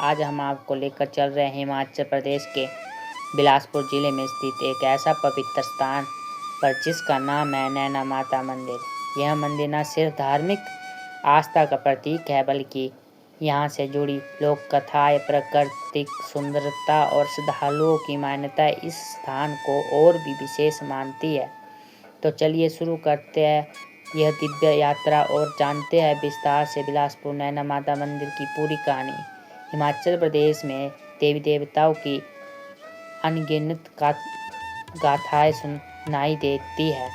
आज हम आपको लेकर चल रहे हैं हिमाचल प्रदेश के बिलासपुर जिले में स्थित एक ऐसा पवित्र स्थान पर जिसका नाम है नैना माता मंदिर। यह मंदिर न सिर्फ धार्मिक आस्था का प्रतीक है बल्कि यहाँ से जुड़ी लोक कथाएं, प्राकृतिक सुंदरता और श्रद्धालुओं की मान्यता इस स्थान को और भी विशेष मानती है। तो चलिए शुरू करते हैं यह दिव्य यात्रा और जानते हैं विस्तार से बिलासपुर नैना माता मंदिर की पूरी कहानी। हिमाचल प्रदेश में देवी देवताओं की अनगिनत गाथाएं सुनाई देती है।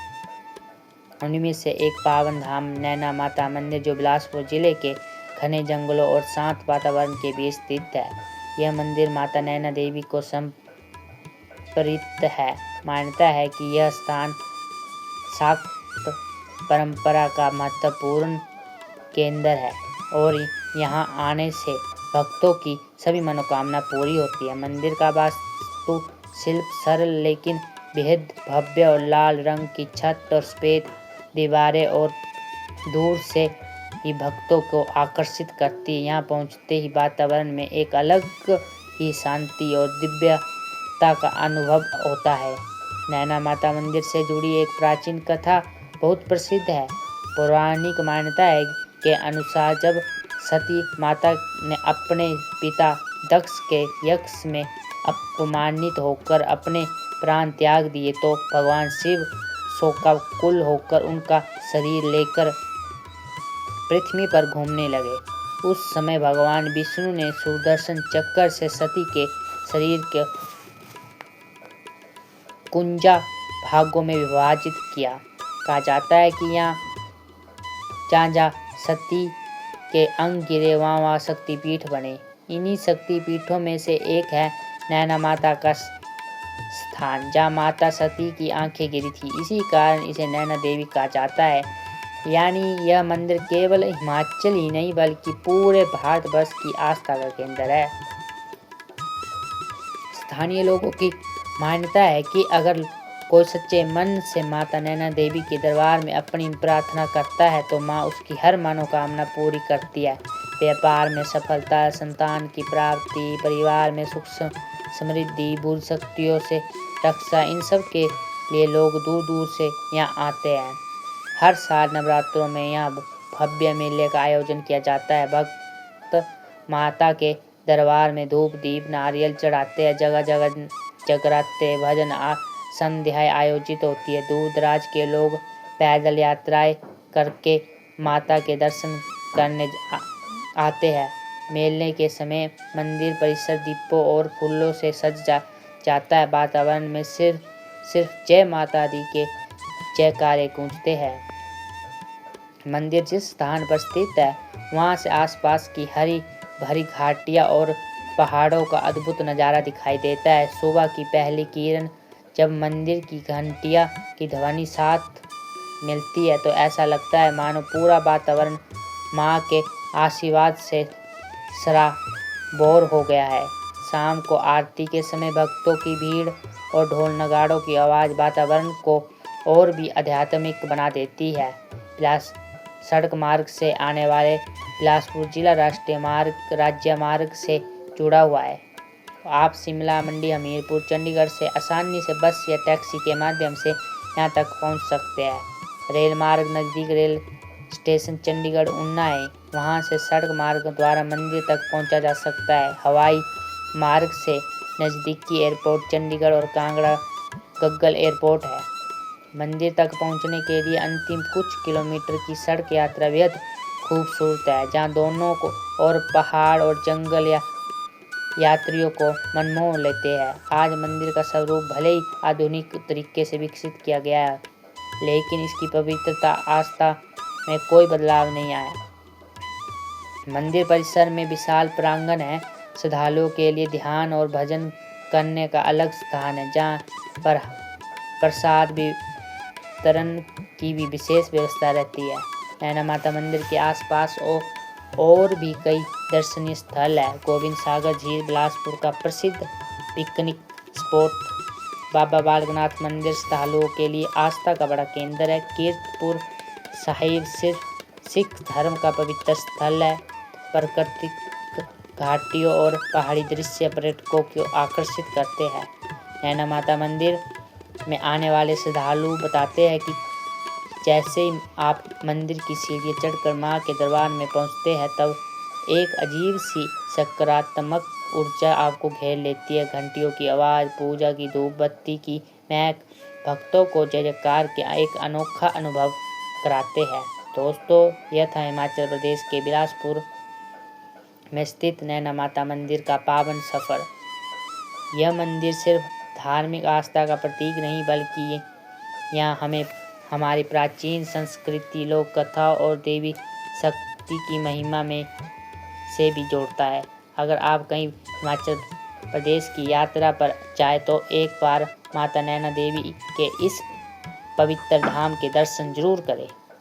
उनमें से एक पावन धाम नैना माता मंदिर जो बिलासपुर जिले के घने जंगलों और शांत वातावरण के बीच स्थित है। यह मंदिर माता नैना देवी को समर्पित है। मान्यता है कि यह स्थान शाक्त परंपरा का महत्वपूर्ण केंद्र है और यहाँ आने से भक्तों की सभी मनोकामना पूरी होती है। मंदिर का वास्तु शिल्प सरल लेकिन बेहद भव्य और लाल रंग की छत और सफेद दीवारें और दूर से ही भक्तों को आकर्षित करती है। यहाँ पहुँचते ही वातावरण में एक अलग ही शांति और दिव्यता का अनुभव होता है। नैना माता मंदिर से जुड़ी एक प्राचीन कथा बहुत प्रसिद्ध है। पौराणिक मान्यता है के अनुसार जब सती माता ने अपने पिता दक्ष के यज्ञ में अपमानित होकर अपने प्राण त्याग दिए तो भगवान शिव शोकाकुल होकर उनका शरीर लेकर पृथ्वी पर घूमने लगे। उस समय भगवान विष्णु ने सुदर्शन चक्र से सती के शरीर के 51 भागों में विभाजित किया। कहा जाता है कि जहाँ सती के अंग गिरे वहाँ शक्तिपीठ बने। इन्हीं शक्तिपीठों में से एक है नैना माता का स्थान जहाँ माता सती की आंखें गिरी थी। इसी कारण इसे नैना देवी कहा जाता है। यानी यह मंदिर केवल हिमाचल ही नहीं बल्कि पूरे भारतवर्ष की आस्था का केंद्र है। स्थानीय लोगों की मान्यता है कि अगर कोई सच्चे मन से माता नैना देवी के दरबार में अपनी प्रार्थना करता है तो माँ उसकी हर मनोकामना पूरी करती है। व्यापार में सफलता, संतान की प्राप्ति, परिवार में सुख समृद्धि, बुरी शक्तियों से रक्षा, इन सब के लिए लोग दूर दूर से यहाँ आते हैं। हर साल नवरात्रों में यहाँ भव्य मेले का आयोजन किया जाता है। भक्त माता के दरबार में धूप दीप नारियल चढ़ाते हैं। जगह जगह जगराते भजन संध्याएं आयोजित होती है। दूर दराज के लोग पैदल यात्राएं करके माता के दर्शन करने आते हैं। मेले के समय मंदिर परिसर दीपों और फूलों से सज जाता है। वातावरण में सिर्फ जय माता दी के जयकारे गूंजते हैं। मंदिर जिस स्थान पर स्थित है वहां से आसपास की हरी भरी घाटियां और पहाड़ों का अद्भुत नज़ारा दिखाई देता है। सुबह की पहली किरण जब मंदिर की घंटियां की ध्वनि साथ मिलती है तो ऐसा लगता है मानो पूरा वातावरण माँ के आशीर्वाद से सराबोर हो गया है। शाम को आरती के समय भक्तों की भीड़ और ढोल नगाड़ों की आवाज़ वातावरण को और भी आध्यात्मिक बना देती है। सड़क मार्ग से आने वाले बिलासपुर जिला राष्ट्रीय मार्ग राज्य मार्ग से जुड़ा हुआ है। आप शिमला, मंडी, हमीरपुर, चंडीगढ़ से आसानी से बस या टैक्सी के माध्यम से यहाँ तक पहुँच सकते हैं। रेल मार्ग नज़दीक रेल स्टेशन चंडीगढ़ ऊना है, वहाँ से सड़क मार्ग द्वारा मंदिर तक पहुँचा जा सकता है। हवाई मार्ग से नज़दीकी एयरपोर्ट चंडीगढ़ और कांगड़ा गग्गल एयरपोर्ट है। मंदिर तक पहुँचने के लिए अंतिम कुछ किलोमीटर की सड़क यात्रा बेहद खूबसूरत है, जहाँ दोनों को और पहाड़ और जंगल या यात्रियों को मनमोह लेते हैं। आज मंदिर का स्वरूप भले ही आधुनिक तरीके से विकसित किया गया है लेकिन इसकी पवित्रता आस्था में कोई बदलाव नहीं आया। मंदिर परिसर में विशाल प्रांगण है। श्रद्धालुओं के लिए ध्यान और भजन करने का अलग स्थान है जहाँ पर प्रसाद वितरण की भी विशेष व्यवस्था रहती है। नैना माता मंदिर के आसपास और भी कई दर्शनीय स्थल है। गोविंद सागर झील बिलासपुर का प्रसिद्ध पिकनिक स्पॉट, बाबा बालकनाथ मंदिर श्रद्धालुओं के लिए आस्था का बड़ा केंद्र है। कीर्तपुर साहिब सिख धर्म का पवित्र स्थल है। प्राकृतिक घाटियों और पहाड़ी दृश्य पर्यटकों को आकर्षित करते हैं। नैना माता मंदिर में आने वाले श्रद्धालु बताते हैं कि जैसे ही आप मंदिर की सीढ़ियाँ चढ़कर माँ के दरबार में पहुँचते हैं, तब एक अजीब सी सकारात्मक ऊर्जा आपको घेर लेती है। घंटियों की आवाज़, पूजा की धूप बत्ती की महक भक्तों को जय जयकार का एक अनोखा अनुभव कराते हैं। दोस्तों, यह था हिमाचल प्रदेश के बिलासपुर में स्थित नैना माता मंदिर का पावन सफ़र। यह मंदिर सिर्फ धार्मिक आस्था का प्रतीक नहीं, बल्कि यहाँ हमें हमारी प्राचीन संस्कृति, लोक कथा और देवी शक्ति की महिमा में से भी जोड़ता है। अगर आप कहीं हिमाचल प्रदेश की यात्रा पर जाए तो एक बार माता नैना देवी के इस पवित्र धाम के दर्शन जरूर करें।